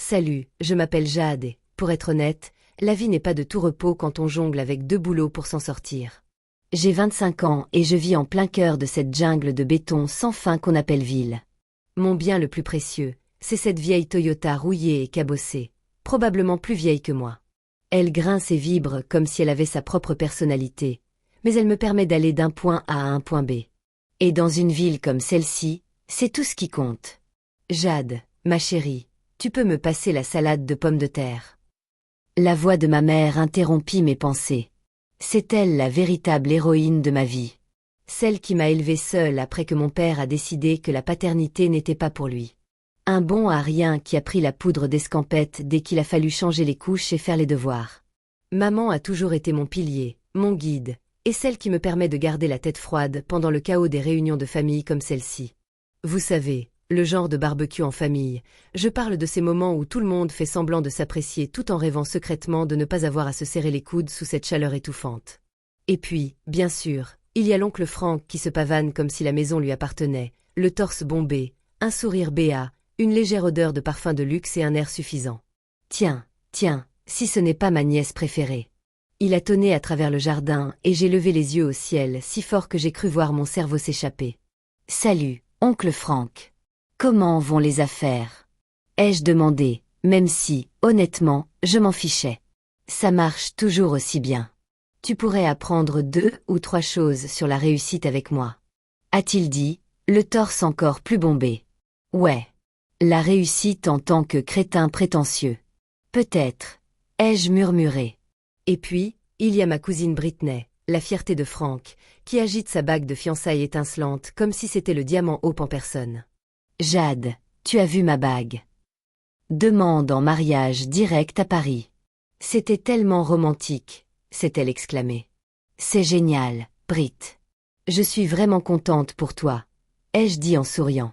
Salut, je m'appelle Jade et, pour être honnête, la vie n'est pas de tout repos quand on jongle avec 2 boulots pour s'en sortir. J'ai 25 ans et je vis en plein cœur de cette jungle de béton sans fin qu'on appelle ville. Mon bien le plus précieux, c'est cette vieille Toyota rouillée et cabossée, probablement plus vieille que moi. Elle grince et vibre comme si elle avait sa propre personnalité, mais elle me permet d'aller d'un point A à un point B. Et dans une ville comme celle-ci, c'est tout ce qui compte. Jade, ma chérie, tu peux me passer la salade de pommes de terre. La voix de ma mère interrompit mes pensées. C'est elle la véritable héroïne de ma vie. Celle qui m'a élevée seule après que mon père a décidé que la paternité n'était pas pour lui. Un bon à rien qui a pris la poudre d'escampette dès qu'il a fallu changer les couches et faire les devoirs. Maman a toujours été mon pilier, mon guide, et celle qui me permet de garder la tête froide pendant le chaos des réunions de famille comme celle-ci. Vous savez, le genre de barbecue en famille, je parle de ces moments où tout le monde fait semblant de s'apprécier tout en rêvant secrètement de ne pas avoir à se serrer les coudes sous cette chaleur étouffante. Et puis, bien sûr, il y a l'oncle Frank qui se pavane comme si la maison lui appartenait, le torse bombé, un sourire béat, une légère odeur de parfum de luxe et un air suffisant. Tiens, si ce n'est pas ma nièce préférée. Il a tonné à travers le jardin et j'ai levé les yeux au ciel si fort que j'ai cru voir mon cerveau s'échapper. « Salut, oncle Frank. Comment vont les affaires ?» ai-je demandé, même si, honnêtement, je m'en fichais. Ça marche toujours aussi bien. Tu pourrais apprendre 2 ou 3 choses sur la réussite avec moi. A-t-il dit, le torse encore plus bombé. Ouais. La réussite en tant que crétin prétentieux. Peut-être, ai-je murmuré. Et puis, il y a ma cousine Britney, la fierté de Frank, qui agite sa bague de fiançailles étincelante comme si c'était le diamant Hope en personne. Jade, tu as vu ma bague? Demande en mariage direct à Paris. C'était tellement romantique, s'est-elle exclamée. C'est génial, Brit. Je suis vraiment contente pour toi, ai-je dit en souriant.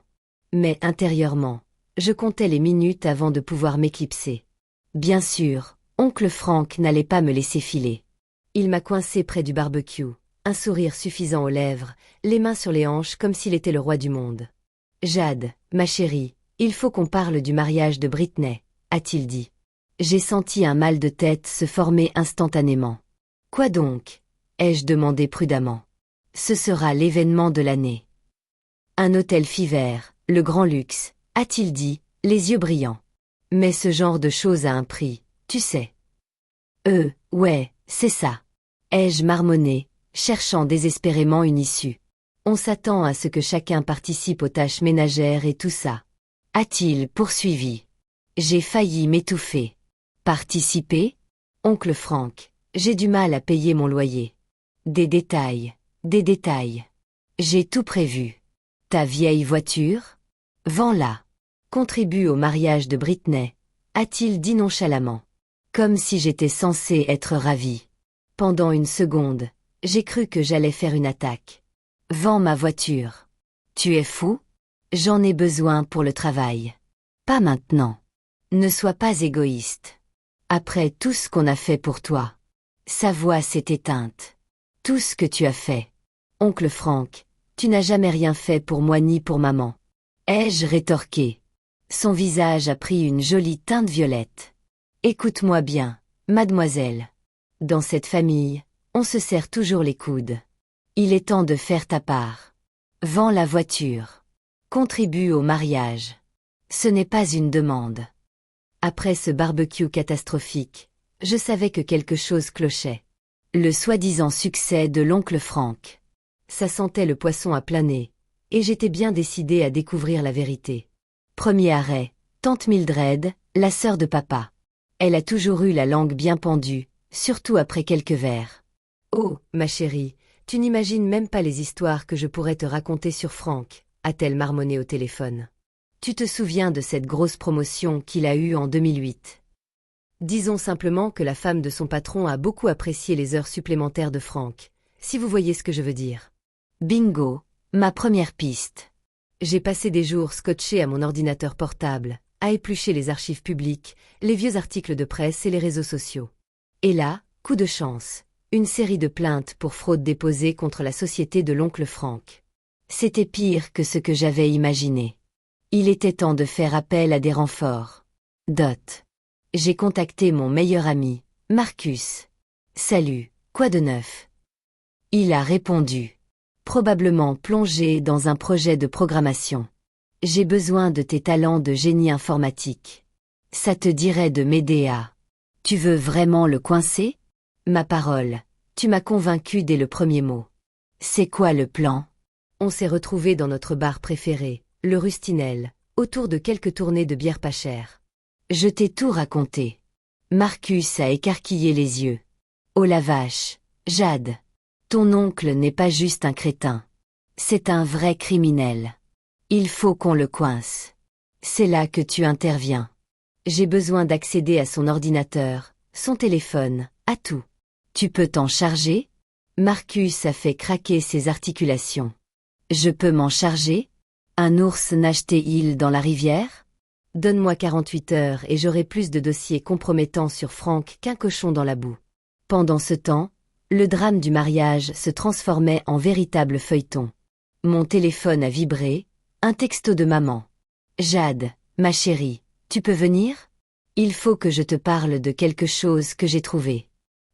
Mais intérieurement, je comptais les minutes avant de pouvoir m'éclipser. Bien sûr, oncle Frank n'allait pas me laisser filer. Il m'a coincé près du barbecue, un sourire suffisant aux lèvres, les mains sur les hanches comme s'il était le roi du monde. Jade, ma chérie, il faut qu'on parle du mariage de Britney, a-t-il dit. J'ai senti un mal de tête se former instantanément. Quoi donc? Ai-je demandé prudemment. Ce sera l'événement de l'année. Un hôtel Fiver, le grand luxe, a-t-il dit, les yeux brillants. Mais ce genre de choses a un prix, tu sais. Ouais, c'est ça. Ai-je marmonné, cherchant désespérément une issue. On s'attend à ce que chacun participe aux tâches ménagères et tout ça. A-t-il poursuivi. J'ai failli m'étouffer. Participer? Oncle Frank, j'ai du mal à payer mon loyer. Des détails. J'ai tout prévu. Ta vieille voiture? Vends-la. Contribue au mariage de Britney, a-t-il dit nonchalamment. Comme si j'étais censée être ravie. Pendant une seconde, j'ai cru que j'allais faire une attaque. Vends ma voiture. Tu es fou? J'en ai besoin pour le travail. Pas maintenant. Ne sois pas égoïste. Après tout ce qu'on a fait pour toi. Sa voix s'est éteinte. Tout ce que tu as fait. Oncle Frank, tu n'as jamais rien fait pour moi ni pour maman. Ai-je rétorqué. Son visage a pris une jolie teinte violette. Écoute-moi bien, mademoiselle. Dans cette famille, on se serre toujours les coudes. Il est temps de faire ta part. Vends la voiture. Contribue au mariage. Ce n'est pas une demande. Après ce barbecue catastrophique, je savais que quelque chose clochait. Le soi-disant succès de l'oncle Frank. Ça sentait le poisson à plein nez, et j'étais bien décidée à découvrir la vérité. Premier arrêt, tante Mildred, la sœur de papa. Elle a toujours eu la langue bien pendue, surtout après quelques verres. Oh, ma chérie, tu n'imagines même pas les histoires que je pourrais te raconter sur Frank, a-t-elle marmonné au téléphone. Tu te souviens de cette grosse promotion qu'il a eue en 2008. Disons simplement que la femme de son patron a beaucoup apprécié les heures supplémentaires de Frank, si vous voyez ce que je veux dire. Bingo, ma première piste. J'ai passé des jours scotchés à mon ordinateur portable, à éplucher les archives publiques, les vieux articles de presse et les réseaux sociaux. Et là, coup de chance, une série de plaintes pour fraude déposées contre la société de l'oncle Frank. C'était pire que ce que j'avais imaginé. Il était temps de faire appel à des renforts. J'ai contacté mon meilleur ami, Marcus. Salut, quoi de neuf? Il a répondu. Probablement plongé dans un projet de programmation. J'ai besoin de tes talents de génie informatique. Ça te dirait de m'aider à... Tu veux vraiment le coincer? Ma parole, tu m'as convaincu dès le premier mot. C'est quoi le plan? On s'est retrouvés dans notre bar préféré, le Rustinel, autour de quelques tournées de bière pas chère. Je t'ai tout raconté. Marcus a écarquillé les yeux. Oh la vache, Jade. Ton oncle n'est pas juste un crétin. C'est un vrai criminel. Il faut qu'on le coince. C'est là que tu interviens. J'ai besoin d'accéder à son ordinateur, son téléphone, à tout. Tu peux t'en charger? Marcus a fait craquer ses articulations. Je peux m'en charger? Un ours nage-t-il dans la rivière? Donne-moi 48 heures et j'aurai plus de dossiers compromettants sur Frank qu'un cochon dans la boue. Pendant ce temps, le drame du mariage se transformait en véritable feuilleton. Mon téléphone a vibré, un texto de maman. Jade, ma chérie, tu peux venir? Il faut que je te parle de quelque chose que j'ai trouvé.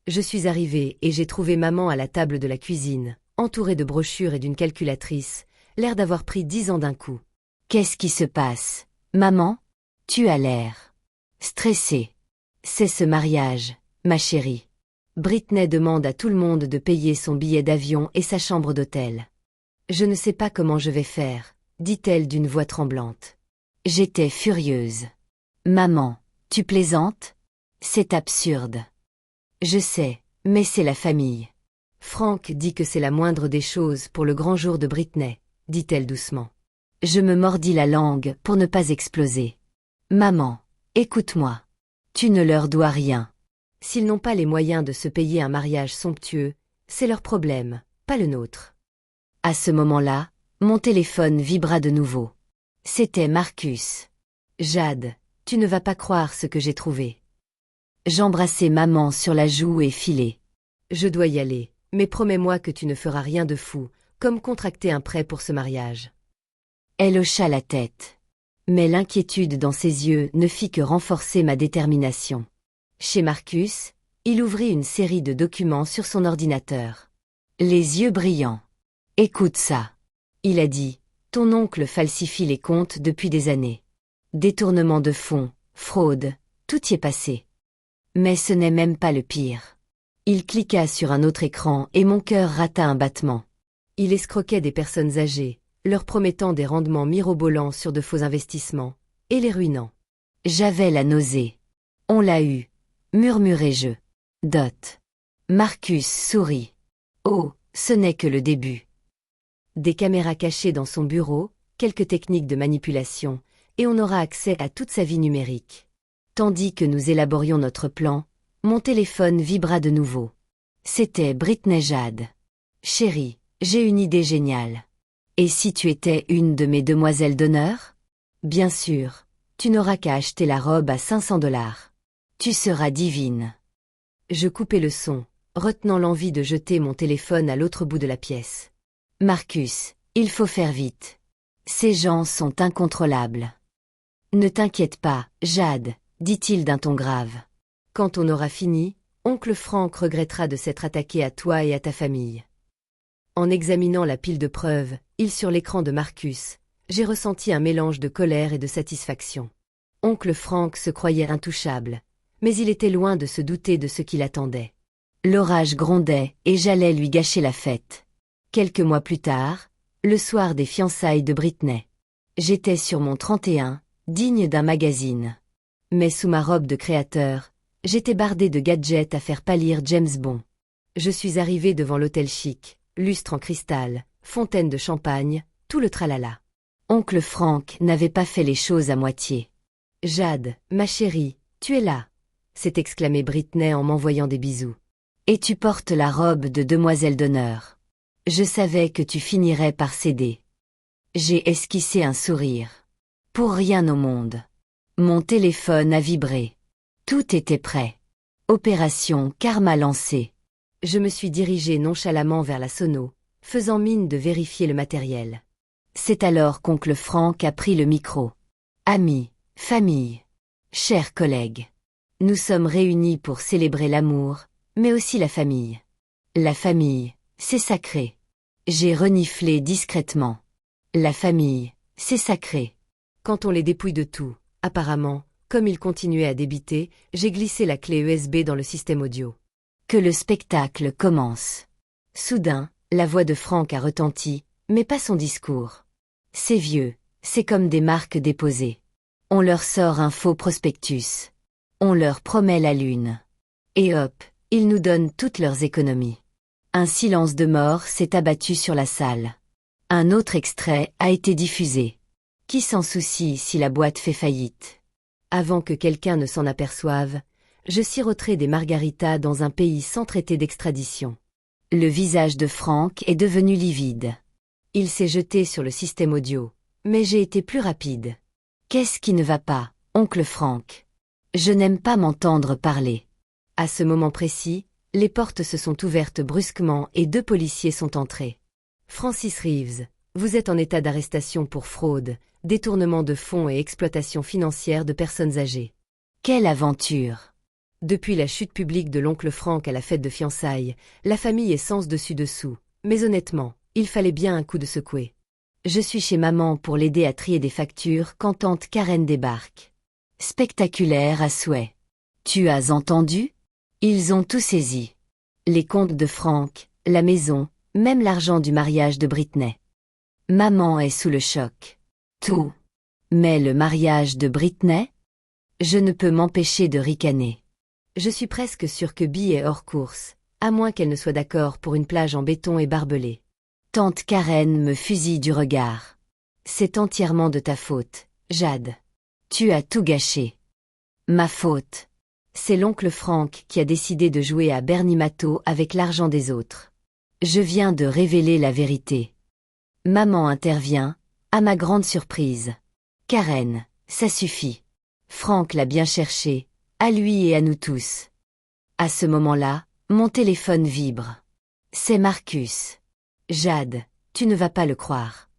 Je suis arrivée et j'ai trouvé maman à la table de la cuisine, entourée de brochures et d'une calculatrice, l'air d'avoir pris 10 ans d'un coup. Qu'est-ce qui se passe, maman? Tu as l'air stressée. C'est ce mariage, ma chérie. Britney demande à tout le monde de payer son billet d'avion et sa chambre d'hôtel. Je ne sais pas comment je vais faire, dit-elle d'une voix tremblante. J'étais furieuse. Maman, tu plaisantes? C'est absurde. Je sais, mais c'est la famille. Frank dit que c'est la moindre des choses pour le grand jour de Britney, dit-elle doucement. Je me mordis la langue pour ne pas exploser. Maman, écoute-moi. Tu ne leur dois rien. S'ils n'ont pas les moyens de se payer un mariage somptueux, c'est leur problème, pas le nôtre. À ce moment-là, mon téléphone vibra de nouveau. C'était Marcus. Jade, tu ne vas pas croire ce que j'ai trouvé. J'embrassai maman sur la joue et filai. Je dois y aller, mais promets-moi que tu ne feras rien de fou, comme contracter un prêt pour ce mariage. Elle hocha la tête. Mais l'inquiétude dans ses yeux ne fit que renforcer ma détermination. Chez Marcus, il ouvrit une série de documents sur son ordinateur. Les yeux brillants. Écoute ça. Il a dit, ton oncle falsifie les comptes depuis des années. Détournement de fonds, fraude, tout y est passé. Mais ce n'est même pas le pire. Il cliqua sur un autre écran et mon cœur rata un battement. Il escroquait des personnes âgées, leur promettant des rendements mirobolants sur de faux investissements, et les ruinant. J'avais la nausée. On l'a eu, murmurai-je. Marcus sourit. Oh, ce n'est que le début. Des caméras cachées dans son bureau, quelques techniques de manipulation, et on aura accès à toute sa vie numérique. Tandis que nous élaborions notre plan, mon téléphone vibra de nouveau. C'était Britney Jade. Chérie, j'ai une idée géniale. Et si tu étais une de mes demoiselles d'honneur? Bien sûr, tu n'auras qu'à acheter la robe à $500. Tu seras divine. Je coupai le son, retenant l'envie de jeter mon téléphone à l'autre bout de la pièce. Marcus, il faut faire vite. Ces gens sont incontrôlables. Ne t'inquiète pas, Jade, dit-il d'un ton grave. Quand on aura fini, oncle Frank regrettera de s'être attaqué à toi et à ta famille. En examinant la pile de preuves, sur l'écran de Marcus, j'ai ressenti un mélange de colère et de satisfaction. Oncle Frank se croyait intouchable, mais il était loin de se douter de ce qui l'attendait. L'orage grondait et j'allais lui gâcher la fête. Quelques mois plus tard, le soir des fiançailles de Britney. J'étais sur mon 31, digne d'un magazine. Mais sous ma robe de créateur, j'étais bardé de gadgets à faire pâlir James Bond. Je suis arrivé devant l'hôtel chic, lustre en cristal, fontaine de champagne, tout le tralala. Oncle Frank n'avait pas fait les choses à moitié. « Jade, ma chérie, tu es là !» s'est exclamé Britney en m'envoyant des bisous. « Et tu portes la robe de demoiselle d'honneur. Je savais que tu finirais par céder. » J'ai esquissé un sourire. Pour rien au monde. Mon téléphone a vibré. Tout était prêt. Opération Karma lancée. Je me suis dirigé nonchalamment vers la sono, faisant mine de vérifier le matériel. C'est alors qu'oncle Frank a pris le micro. Amis, famille. Chers collègues, nous sommes réunis pour célébrer l'amour, mais aussi la famille. La famille, c'est sacré. J'ai reniflé discrètement. La famille, c'est sacré. Quand on les dépouille de tout, apparemment, comme ils continuaient à débiter, j'ai glissé la clé USB dans le système audio. Que le spectacle commence. Soudain, la voix de Franck a retenti, mais pas son discours. C'est vieux, c'est comme des marques déposées. On leur sort un faux prospectus. On leur promet la lune. Et hop, ils nous donnent toutes leurs économies. Un silence de mort s'est abattu sur la salle. Un autre extrait a été diffusé. Qui s'en soucie si la boîte fait faillite? Avant que quelqu'un ne s'en aperçoive, je siroterai des margaritas dans un pays sans traité d'extradition. Le visage de Franck est devenu livide. Il s'est jeté sur le système audio, mais j'ai été plus rapide. Qu'est-ce qui ne va pas, oncle Franck? Je n'aime pas m'entendre parler. À ce moment précis, les portes se sont ouvertes brusquement et 2 policiers sont entrés. Francis Reeves, vous êtes en état d'arrestation pour fraude, détournement de fonds et exploitation financière de personnes âgées. Quelle aventure! Depuis la chute publique de l'oncle Franck à la fête de fiançailles, la famille est sens dessus dessous, mais honnêtement, il fallait bien un coup de secoué. Je suis chez maman pour l'aider à trier des factures quand tante Karen débarque. Spectaculaire à souhait. Tu as entendu? Ils ont tout saisi. Les comptes de Franck, la maison, même l'argent du mariage de Britney. Maman est sous le choc. Tout. Mais le mariage de Britney? Je ne peux m'empêcher de ricaner. Je suis presque sûre que Bee est hors course, à moins qu'elle ne soit d'accord pour une plage en béton et barbelée. Tante Karen me fusille du regard. C'est entièrement de ta faute, Jade. Tu as tout gâché. Ma faute. C'est l'oncle Franck qui a décidé de jouer à Bernie Matteau avec l'argent des autres. Je viens de révéler la vérité. Maman intervient, à ma grande surprise. Karen, ça suffit. Franck l'a bien cherché, à lui et à nous tous. À ce moment-là, mon téléphone vibre. C'est Marcus. Jade, tu ne vas pas le croire.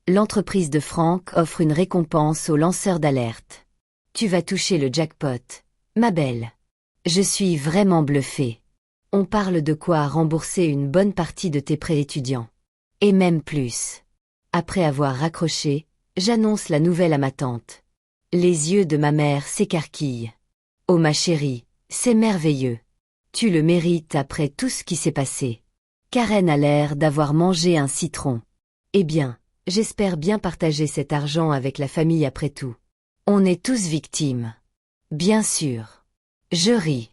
L'entreprise de Franck offre une récompense aux lanceurs d'alerte. Tu vas toucher le jackpot, ma belle. Je suis vraiment bluffée. On parle de quoi rembourser une bonne partie de tes prêts étudiants. Et même plus. Après avoir raccroché, j'annonce la nouvelle à ma tante. Les yeux de ma mère s'écarquillent. Oh ma chérie, c'est merveilleux. Tu le mérites après tout ce qui s'est passé. Karen a l'air d'avoir mangé un citron. Eh bien, j'espère bien partager cet argent avec la famille après tout. On est tous victimes. Bien sûr. Je ris.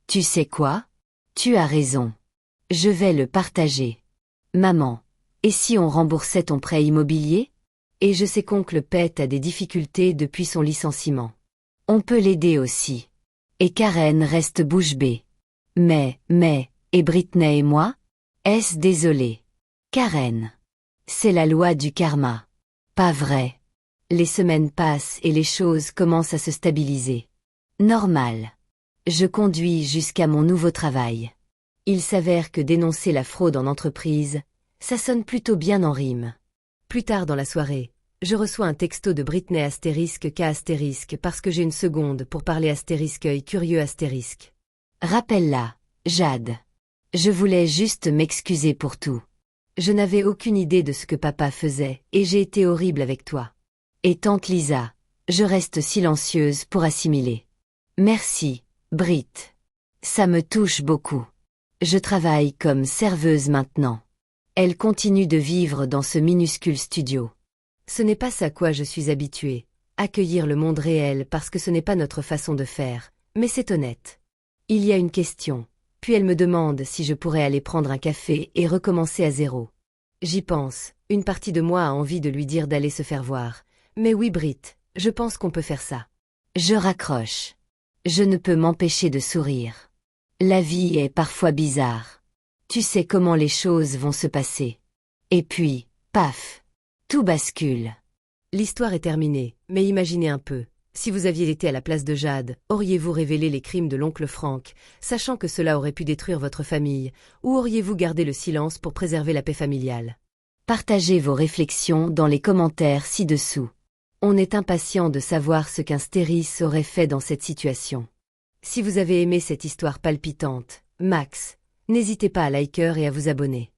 Tu sais quoi? Tu as raison. Je vais le partager. Maman, et si on remboursait ton prêt immobilier? Et je sais qu'oncle Pet a des difficultés depuis son licenciement. On peut l'aider aussi. Et Karen reste bouche bée. Mais, et Britney et moi? Est-ce désolé? Karen. C'est la loi du karma. Pas vrai. Les semaines passent et les choses commencent à se stabiliser. Normal. Je conduis jusqu'à mon nouveau travail. Il s'avère que dénoncer la fraude en entreprise, ça sonne plutôt bien en rime. Plus tard dans la soirée, je reçois un texto de Britney astérisque K astérisque parce que j'ai une seconde pour parler astérisque œil curieux astérisque. Rappelle-la, Jade. Je voulais juste m'excuser pour tout. Je n'avais aucune idée de ce que papa faisait et j'ai été horrible avec toi. Et tante Lisa, je reste silencieuse pour assimiler. Merci, Brit. Ça me touche beaucoup. Je travaille comme serveuse maintenant. Elle continue de vivre dans ce minuscule studio. Ce n'est pas à quoi je suis habituée, accueillir le monde réel parce que ce n'est pas notre façon de faire, mais c'est honnête. Il y a une question, puis elle me demande si je pourrais aller prendre un café et recommencer à zéro. J'y pense, une partie de moi a envie de lui dire d'aller se faire voir. Mais oui Brit, je pense qu'on peut faire ça. Je raccroche. Je ne peux m'empêcher de sourire. La vie est parfois bizarre. Tu sais comment les choses vont se passer. Et puis, paf, tout bascule. L'histoire est terminée, mais imaginez un peu. Si vous aviez été à la place de Jade, auriez-vous révélé les crimes de l'oncle Franck, sachant que cela aurait pu détruire votre famille, ou auriez-vous gardé le silence pour préserver la paix familiale? Partagez vos réflexions dans les commentaires ci-dessous. On est impatient de savoir ce qu'un Stéris aurait fait dans cette situation. Si vous avez aimé cette histoire palpitante, Max, n'hésitez pas à liker et à vous abonner.